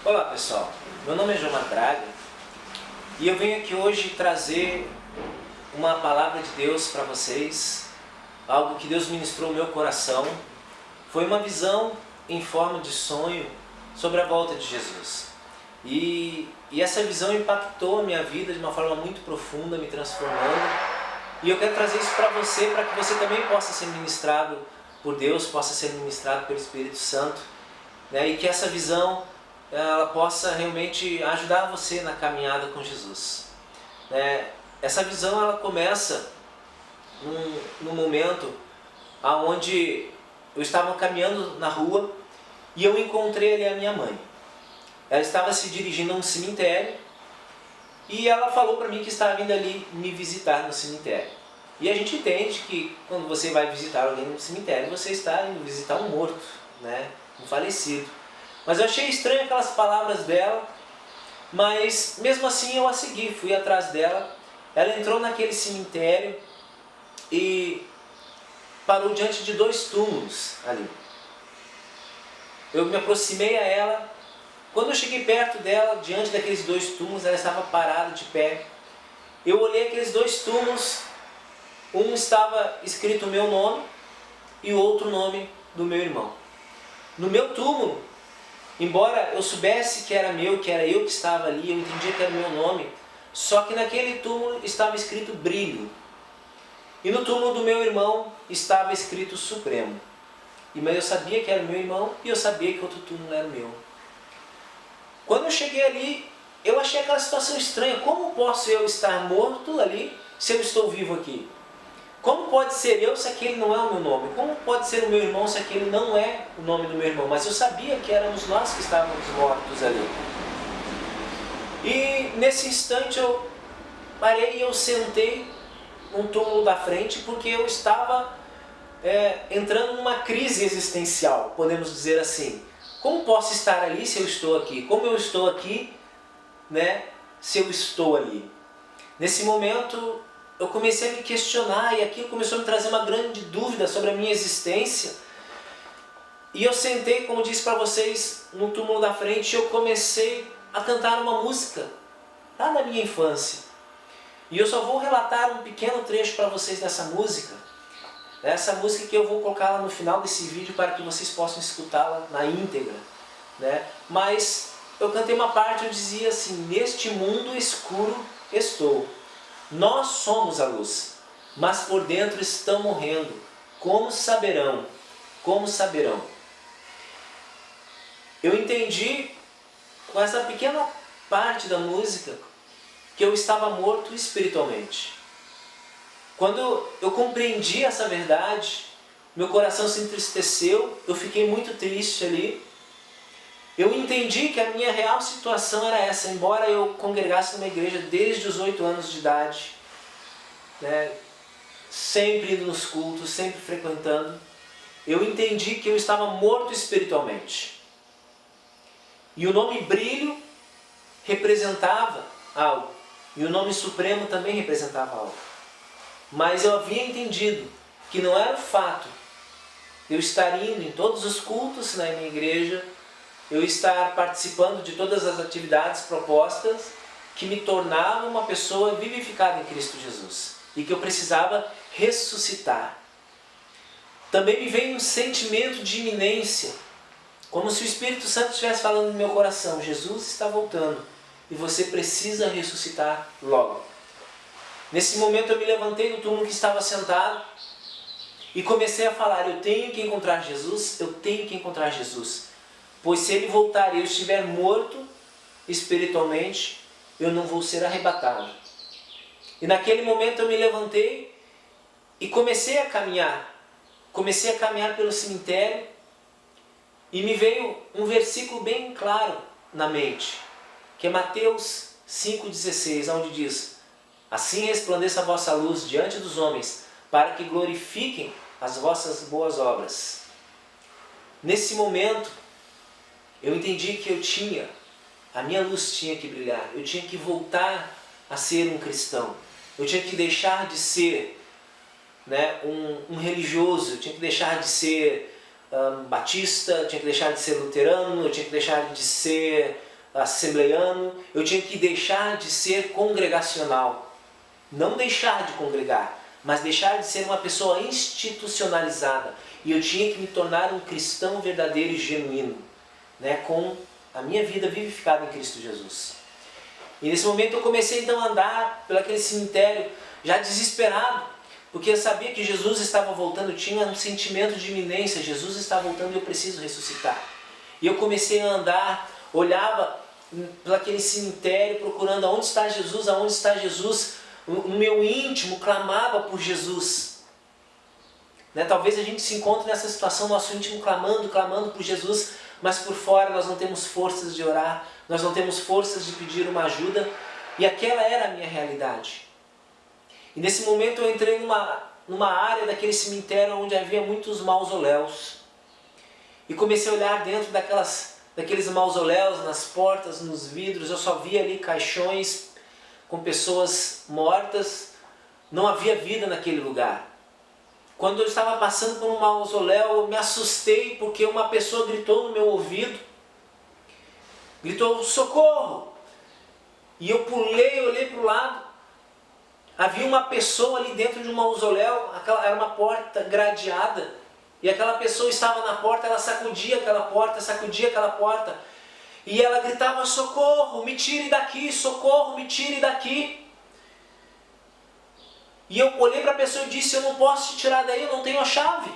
Olá pessoal, meu nome é João Braga e eu venho aqui hoje trazer uma palavra de Deus para vocês, algo que Deus ministrou no meu coração. Foi uma visão em forma de sonho sobre a volta de Jesus. E essa visão impactou a minha vida de uma forma muito profunda, me transformando. E eu quero trazer isso para que você também possa ser ministrado por Deus, possa ser ministrado pelo Espírito Santo, né? E que essa visão ela possa realmente ajudar você na caminhada com Jesus. Essa visão ela começa num momento onde eu estava caminhando na rua e eu encontrei ali a minha mãe. Ela estava se dirigindo a um cemitério e ela falou para mim que estava vindo ali me visitar no cemitério. E a gente entende que quando você vai visitar alguém no cemitério, você está indo visitar um morto, né? Um falecido. Mas eu achei estranho aquelas palavras dela, mas mesmo assim eu a segui, fui atrás dela. Ela entrou naquele cemitério e parou diante de 2 túmulos ali. Eu me aproximei a ela. Quando eu cheguei perto dela, diante daqueles 2 túmulos, ela estava parada de pé. Eu olhei aqueles 2 túmulos, um estava escrito o meu nome e o outro nome do meu irmão. No meu túmulo, embora eu soubesse que era meu, que era eu que estava ali, eu entendia que era o meu nome, só que naquele túmulo estava escrito Brilho. E no túmulo do meu irmão estava escrito Supremo. Mas eu sabia que era o meu irmão e eu sabia que outro túmulo era o meu. Quando eu cheguei ali, eu achei aquela situação estranha. Como posso eu estar morto ali se eu estou vivo aqui? Como pode ser eu se aquele não é o meu nome? Como pode ser o meu irmão se aquele não é o nome do meu irmão? Mas eu sabia que éramos nós que estávamos mortos ali. E nesse instante eu parei e eu sentei num túmulo da frente porque eu estava entrando numa crise existencial, podemos dizer assim. Como posso estar ali se eu estou aqui? Como eu estou aqui, né, se eu estou ali? Nesse momento eu comecei a me questionar e aquilo começou a me trazer uma grande dúvida sobre a minha existência. E eu sentei, como disse para vocês, no túmulo da frente e eu comecei a cantar uma música lá da minha infância. E eu só vou relatar um pequeno trecho para vocês dessa música. Essa música que eu vou colocar lá no final desse vídeo para que vocês possam escutá-la na íntegra, né? Mas eu cantei uma parte, eu dizia assim: neste mundo escuro estou. Nós somos a luz, mas por dentro estão morrendo. Como saberão? Como saberão? Eu entendi com essa pequena parte da música que eu estava morto espiritualmente. Quando eu compreendi essa verdade, meu coração se entristeceu, eu fiquei muito triste ali. Eu entendi que a minha real situação era essa, embora eu congregasse numa igreja desde os 8 anos de idade, né, sempre indo nos cultos, sempre frequentando, eu entendi que eu estava morto espiritualmente. E o nome Brilho representava algo, e o nome Supremo também representava algo. Mas eu havia entendido que não era o fato de eu estar indo em todos os cultos na minha igreja, eu estar participando de todas as atividades propostas que me tornavam uma pessoa vivificada em Cristo Jesus. E que eu precisava ressuscitar. Também me veio um sentimento de iminência, como se o Espírito Santo estivesse falando no meu coração: Jesus está voltando e você precisa ressuscitar logo. Nesse momento eu me levantei do túmulo que estava sentado e comecei a falar: eu tenho que encontrar Jesus, eu tenho que encontrar Jesus. Pois se Ele voltar e eu estiver morto espiritualmente, eu não vou ser arrebatado. E naquele momento eu me levantei e comecei a caminhar. Comecei a caminhar pelo cemitério e me veio um versículo bem claro na mente, que é Mateus 5,16, onde diz: assim resplandeça a vossa luz diante dos homens, para que glorifiquem as vossas boas obras. Nesse momento, eu entendi que a minha luz tinha que brilhar, eu tinha que voltar a ser um cristão. Eu tinha que deixar de ser, né, um religioso, eu tinha que deixar de ser batista, eu tinha que deixar de ser luterano, eu tinha que deixar de ser assembleiano, eu tinha que deixar de ser congregacional. Não deixar de congregar, mas deixar de ser uma pessoa institucionalizada. E eu tinha que me tornar um cristão verdadeiro e genuíno, né, com a minha vida vivificada em Cristo Jesus. E nesse momento eu comecei então a andar pelo aquele cemitério, já desesperado, porque eu sabia que Jesus estava voltando, eu tinha um sentimento de iminência, Jesus está voltando e eu preciso ressuscitar. E eu comecei a andar, olhava pelo aquele cemitério, procurando aonde está Jesus, aonde está Jesus. No meu íntimo clamava por Jesus. Né? Talvez a gente se encontre nessa situação, nosso íntimo clamando por Jesus, mas por fora nós não temos forças de orar, nós não temos forças de pedir uma ajuda, e aquela era a minha realidade. E nesse momento eu entrei numa área daquele cemitério onde havia muitos mausoléus, e comecei a olhar dentro daqueles mausoléus, nas portas, nos vidros, eu só via ali caixões com pessoas mortas, não havia vida naquele lugar. Quando eu estava passando por um mausoléu, eu me assustei porque uma pessoa gritou no meu ouvido, gritou socorro! E eu pulei, olhei para o lado, havia uma pessoa ali dentro de um mausoléu, era uma porta gradeada, e aquela pessoa estava na porta, ela sacudia aquela porta, e ela gritava, socorro, me tire daqui, socorro, me tire daqui. E eu olhei para a pessoa e disse, eu não posso te tirar daí, eu não tenho a chave.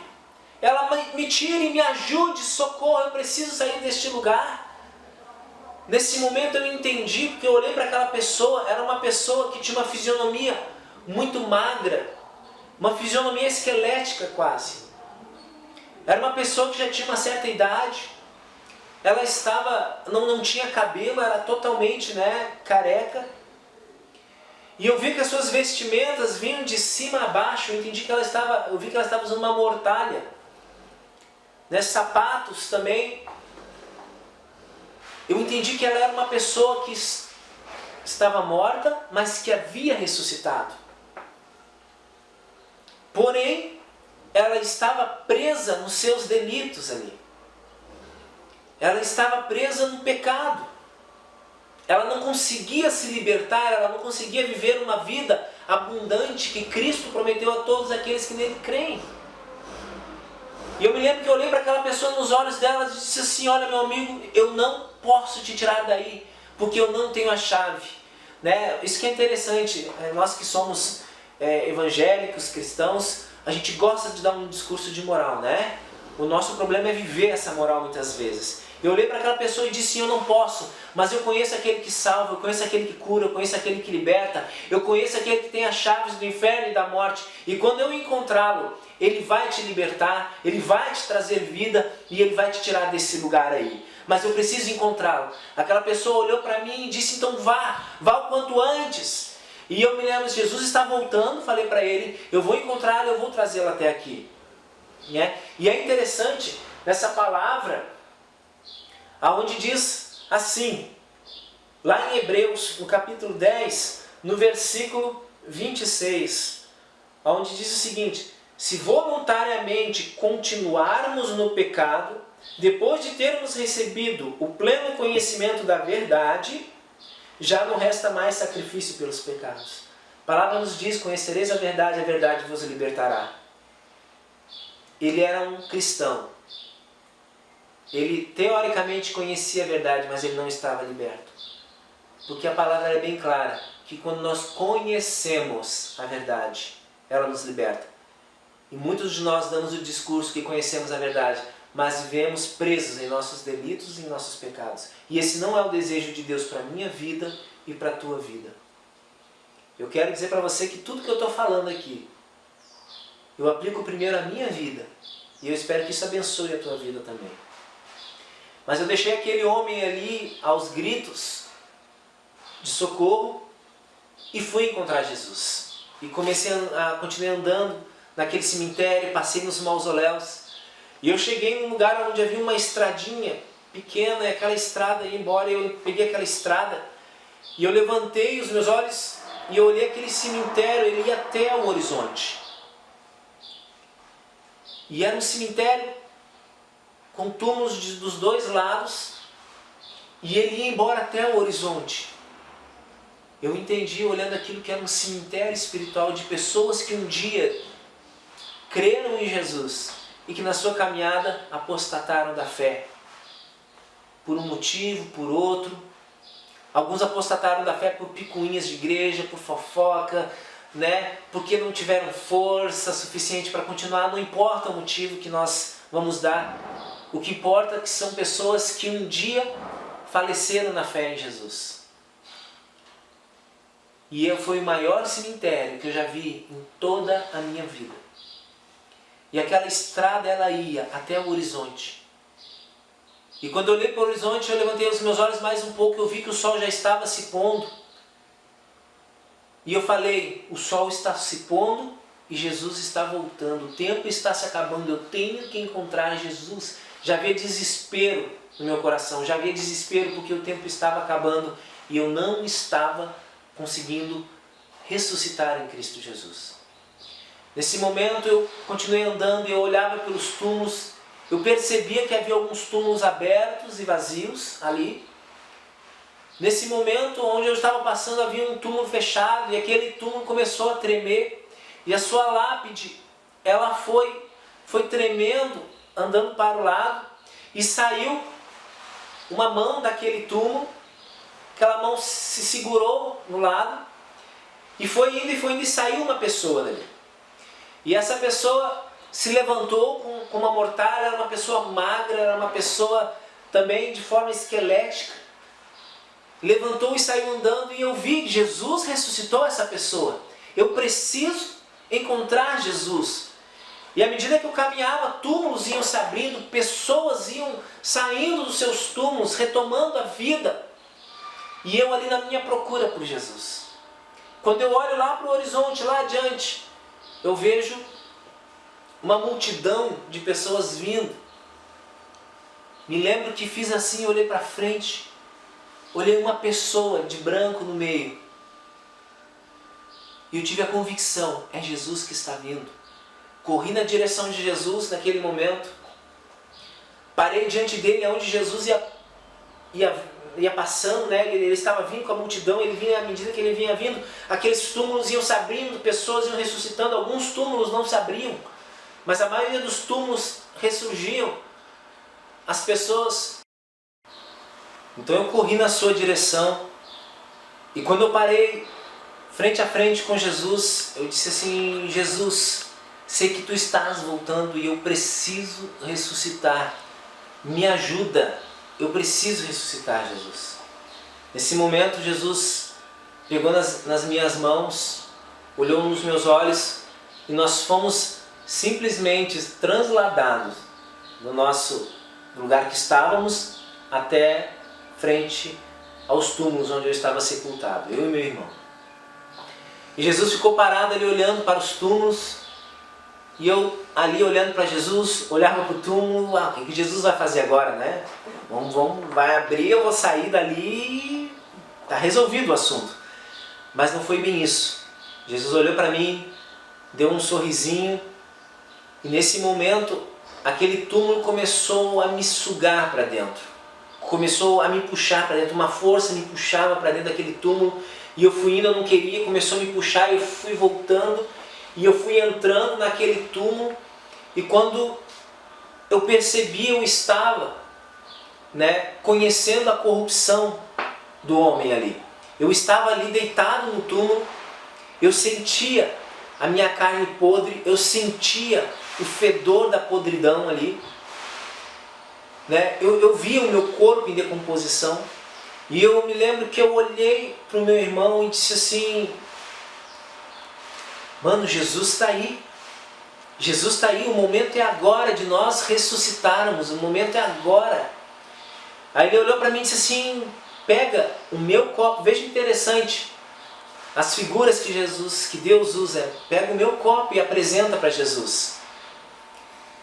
Ela, me tire, me ajude, socorro, eu preciso sair deste lugar. Nesse momento eu entendi, porque eu olhei para aquela pessoa, era uma pessoa que tinha uma fisionomia muito magra, uma fisionomia esquelética quase. Era uma pessoa que já tinha uma certa idade, ela não tinha cabelo, era totalmente, careca. E eu vi que as suas vestimentas vinham de cima a baixo, eu vi que ela estava usando uma mortalha. Sapatos também. Eu entendi que ela era uma pessoa que estava morta, mas que havia ressuscitado. Porém, ela estava presa nos seus delitos ali. Ela estava presa no pecado. Ela não conseguia se libertar, ela não conseguia viver uma vida abundante que Cristo prometeu a todos aqueles que nele creem. E eu me lembro que eu olhei para aquela pessoa nos olhos dela e disse assim, olha meu amigo, eu não posso te tirar daí, porque eu não tenho a chave. Isso que é interessante, nós que somos evangélicos, cristãos, a gente gosta de dar um discurso de moral, né? O nosso problema é viver essa moral muitas vezes. Eu olhei para aquela pessoa e disse, eu não posso, mas eu conheço aquele que salva, eu conheço aquele que cura, eu conheço aquele que liberta, eu conheço aquele que tem as chaves do inferno e da morte, e quando eu encontrá-lo, ele vai te libertar, ele vai te trazer vida, e ele vai te tirar desse lugar aí. Mas eu preciso encontrá-lo. Aquela pessoa olhou para mim e disse, então vá o quanto antes. E eu me lembro, Jesus está voltando, falei para ele, eu vou encontrá-lo, eu vou trazê-lo até aqui. E é interessante, nessa palavra, aonde diz assim, lá em Hebreus, no capítulo 10, no versículo 26, onde diz o seguinte, se voluntariamente continuarmos no pecado, depois de termos recebido o pleno conhecimento da verdade, já não resta mais sacrifício pelos pecados. A palavra nos diz, conhecereis a verdade vos libertará. Ele era um cristão. Ele teoricamente conhecia a verdade, mas ele não estava liberto. Porque a palavra é bem clara, que quando nós conhecemos a verdade, ela nos liberta. E muitos de nós damos o discurso que conhecemos a verdade, mas vivemos presos em nossos delitos e em nossos pecados. E esse não é o desejo de Deus para a minha vida e para a tua vida. Eu quero dizer para você que tudo que eu estou falando aqui, eu aplico primeiro à minha vida. E eu espero que isso abençoe a tua vida também. Mas eu deixei aquele homem ali aos gritos de socorro e fui encontrar Jesus. E continuei andando naquele cemitério, passei nos mausoléus. E eu cheguei num lugar onde havia uma estradinha pequena, e aquela estrada ia embora, eu peguei aquela estrada e eu levantei os meus olhos e eu olhei aquele cemitério, ele ia até o horizonte. E era um cemitério com túmulos dos dois lados, E ele ia embora até o horizonte. Eu entendi, olhando aquilo que era um cemitério espiritual de pessoas que um dia creram em Jesus e que na sua caminhada apostataram da fé. Por um motivo, por outro. Alguns apostataram da fé por picuinhas de igreja, por fofoca, né? Porque não tiveram força suficiente para continuar. Não importa o motivo que nós vamos dar. O que importa é que são pessoas que um dia faleceram na fé em Jesus. E foi o maior cemitério que eu já vi em toda a minha vida. E aquela estrada, ela ia até o horizonte. E quando eu olhei para o horizonte, eu levantei os meus olhos mais um pouco, eu vi que o sol já estava se pondo. E eu falei, o sol está se pondo e Jesus está voltando. O tempo está se acabando, eu tenho que encontrar Jesus. Já havia desespero no meu coração, já havia desespero porque o tempo estava acabando e eu não estava conseguindo ressuscitar em Cristo Jesus. Nesse momento eu continuei andando e eu olhava pelos túmulos, eu percebia que havia alguns túmulos abertos e vazios ali. Nesse momento onde eu estava passando havia um túmulo fechado e aquele túmulo começou a tremer e a sua lápide, ela foi tremendo, andando para o lado e saiu uma mão daquele túmulo, aquela mão se segurou no lado e foi indo e saiu uma pessoa dali. E essa pessoa se levantou com uma mortalha, era uma pessoa magra, era uma pessoa também de forma esquelética. Levantou e saiu andando e eu vi que Jesus ressuscitou essa pessoa. Eu preciso encontrar Jesus. E à medida que eu caminhava, túmulos iam se abrindo, pessoas iam saindo dos seus túmulos, retomando a vida. E eu ali na minha procura por Jesus. Quando eu olho lá para o horizonte, lá adiante, eu vejo uma multidão de pessoas vindo. Me lembro que fiz assim, olhei para frente, olhei uma pessoa de branco no meio. E eu tive a convicção, é Jesus que está vindo. Corri na direção de Jesus naquele momento. Parei diante dele, onde Jesus ia passando, né? Ele estava vindo com a multidão, ele vinha à medida que ele vinha vindo, aqueles túmulos iam se abrindo, pessoas iam ressuscitando, alguns túmulos não se abriam, mas a maioria dos túmulos ressurgiam, as pessoas. Então eu corri na sua direção, e quando eu parei frente a frente com Jesus, eu disse assim, Jesus, sei que tu estás voltando e eu preciso ressuscitar, me ajuda. Eu preciso ressuscitar, Jesus. Nesse momento, Jesus pegou nas minhas mãos, olhou nos meus olhos e nós fomos simplesmente transladados do nosso lugar que estávamos até frente aos túmulos onde eu estava sepultado, eu e meu irmão. E Jesus ficou parado ali olhando para os túmulos. E eu ali olhando para Jesus, olhava para o túmulo, o que Jesus vai fazer agora, né? Vai abrir, eu vou sair dali, está resolvido o assunto. Mas não foi bem isso. Jesus olhou para mim, deu um sorrisinho, e nesse momento, aquele túmulo começou a me sugar para dentro. Começou a me puxar para dentro, uma força me puxava para dentro daquele túmulo, e eu fui indo, eu não queria, começou a me puxar, eu fui voltando, e eu fui entrando naquele túmulo, e quando eu percebi, eu estava, né, conhecendo a corrupção do homem ali. Eu estava ali deitado no túmulo, eu sentia a minha carne podre, eu sentia o fedor da podridão ali. Né? Eu via o meu corpo em decomposição, e eu me lembro que eu olhei para o meu irmão e disse assim, mano, Jesus está aí. Jesus está aí, o momento é agora de nós ressuscitarmos, o momento é agora. Aí ele olhou para mim e disse assim, pega o meu copo, veja interessante, as figuras que Deus usa, pega o meu copo e apresenta para Jesus.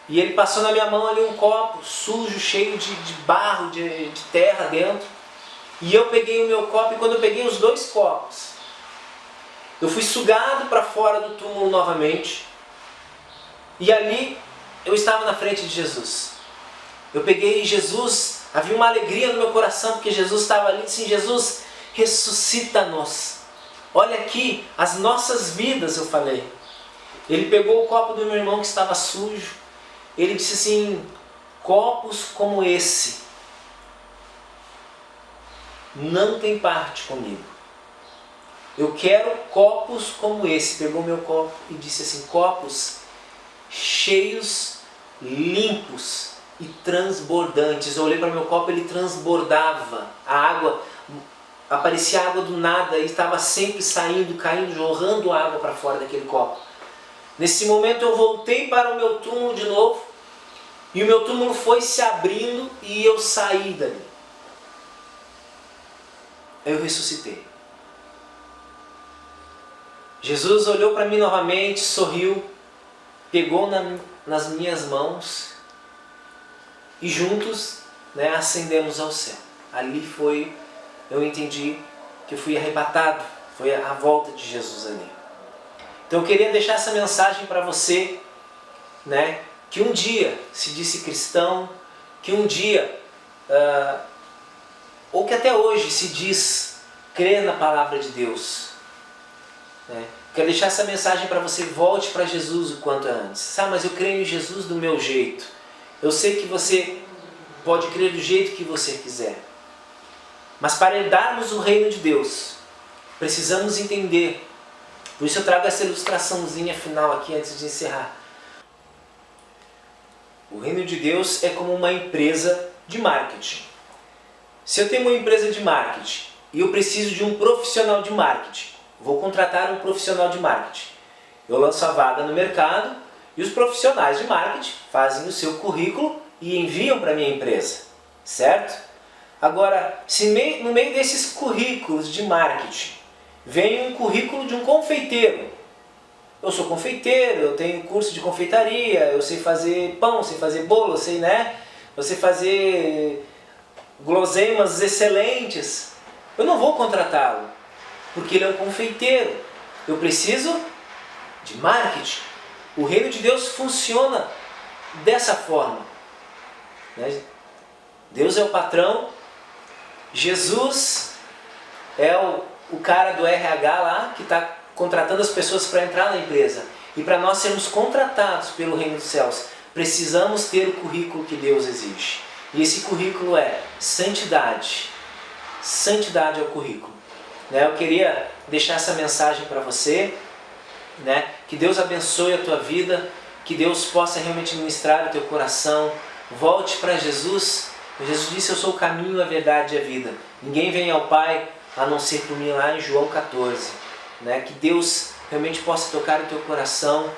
E ele passou na minha mão ali um copo sujo, cheio de barro, de terra dentro. E eu peguei o meu copo, e quando eu peguei os dois copos, eu fui sugado para fora do túmulo novamente. E ali eu estava na frente de Jesus. Eu peguei Jesus Havia uma alegria no meu coração, porque Jesus estava ali e disse: Jesus, ressuscita-nos. Olha aqui, as nossas vidas, eu falei. Ele pegou o copo do meu irmão que estava sujo. Ele disse assim: copos como esse não tem parte comigo. Eu quero copos como esse. Pegou meu copo e disse assim: copos cheios, limpos e transbordantes. Eu olhei para meu copo, ele transbordava. A água, aparecia água do nada e estava sempre saindo, caindo, jorrando água para fora daquele copo. Nesse momento eu voltei para o meu túmulo de novo, e o meu túmulo foi se abrindo e eu saí dali. Eu ressuscitei. Jesus olhou para mim novamente, sorriu, pegou nas minhas mãos e juntos, ascendemos ao céu. Ali eu entendi que eu fui arrebatado, foi a volta de Jesus ali. Então eu queria deixar essa mensagem para você, que um dia se disse cristão, que um dia, ou que até hoje se diz crer na palavra de Deus. Quero deixar essa mensagem para você: volte para Jesus o quanto antes. Mas eu creio em Jesus do meu jeito. Eu sei que você pode crer do jeito que você quiser. Mas para herdarmos o reino de Deus, precisamos entender. Por isso eu trago essa ilustraçãozinha final aqui antes de encerrar. O reino de Deus é como uma empresa de marketing. Se eu tenho uma empresa de marketing e eu preciso de um profissional de marketing, vou contratar um profissional de marketing. Eu lanço a vaga no mercado e os profissionais de marketing fazem o seu currículo e enviam para a minha empresa, certo? Agora, se no meio desses currículos de marketing vem um currículo de um confeiteiro. Eu sou confeiteiro, eu tenho curso de confeitaria, eu sei fazer pão, sei fazer bolo, eu sei fazer guloseimas excelentes. Eu não vou contratá-lo, porque ele é um confeiteiro. Eu preciso de marketing. O reino de Deus funciona dessa forma. Deus é o patrão, Jesus é o cara do RH lá, que está contratando as pessoas para entrar na empresa. E para nós sermos contratados pelo reino dos céus, precisamos ter o currículo que Deus exige. E esse currículo é santidade. Santidade é o currículo. Eu queria deixar essa mensagem para você, que Deus abençoe a tua vida, que Deus possa realmente ministrar o teu coração. Volte para Jesus. Jesus disse: eu sou o caminho, a verdade e a vida. Ninguém vem ao Pai a não ser por mim, lá em João 14. Que Deus realmente possa tocar o teu coração.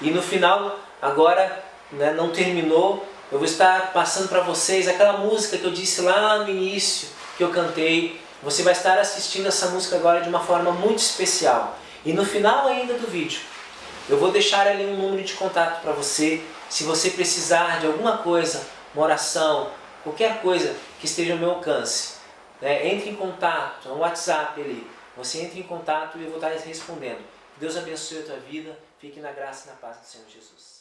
E no final, agora, não terminou, eu vou estar passando para vocês aquela música que eu disse lá no início, que eu cantei. Você vai estar assistindo essa música agora de uma forma muito especial. E no final ainda do vídeo, eu vou deixar ali um número de contato para você. Se você precisar de alguma coisa, uma oração, qualquer coisa que esteja ao meu alcance, entre em contato, no WhatsApp ali. Você entra em contato e eu vou estar respondendo. Deus abençoe a tua vida. Fique na graça e na paz do Senhor Jesus.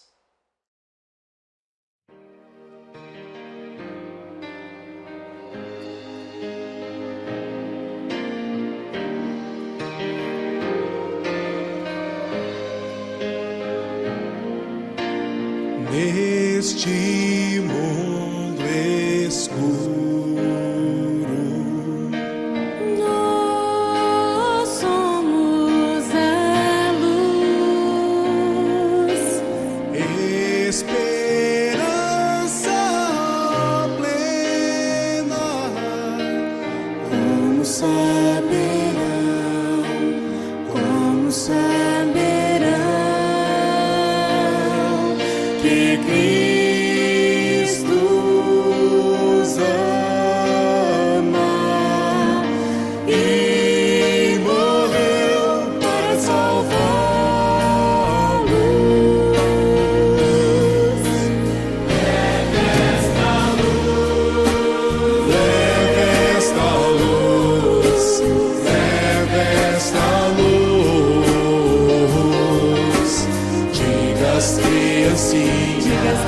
Neste mundo escuro, nós somos a luz, esperança plena. como saberão que Cristo os ama e morreu para salvá-los. Leve esta luz, Leve esta luz, leve esta luz. Diga às criancinhas,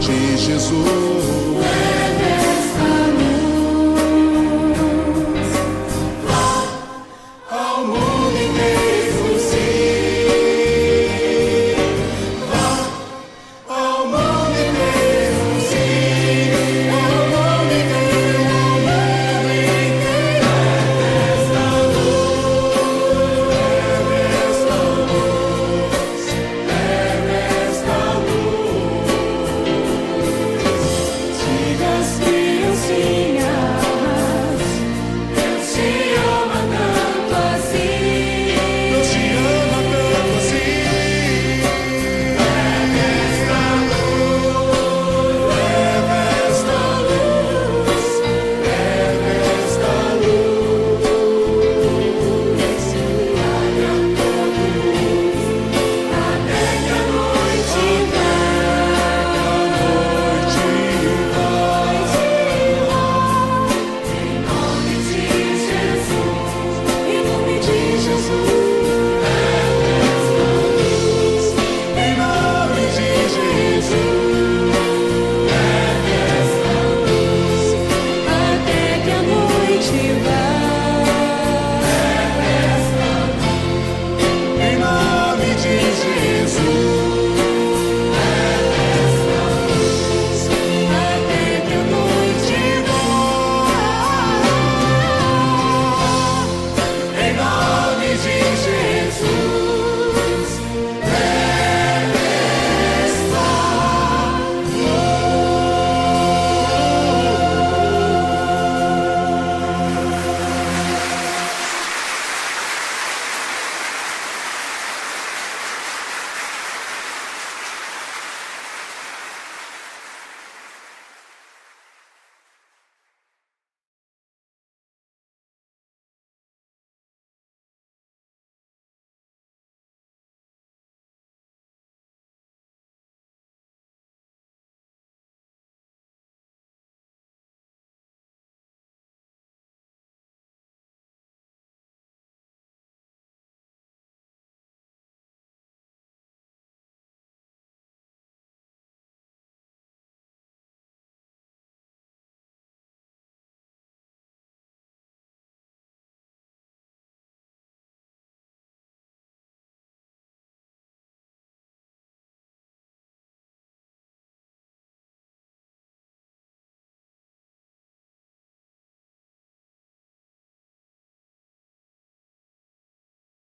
de Jesus.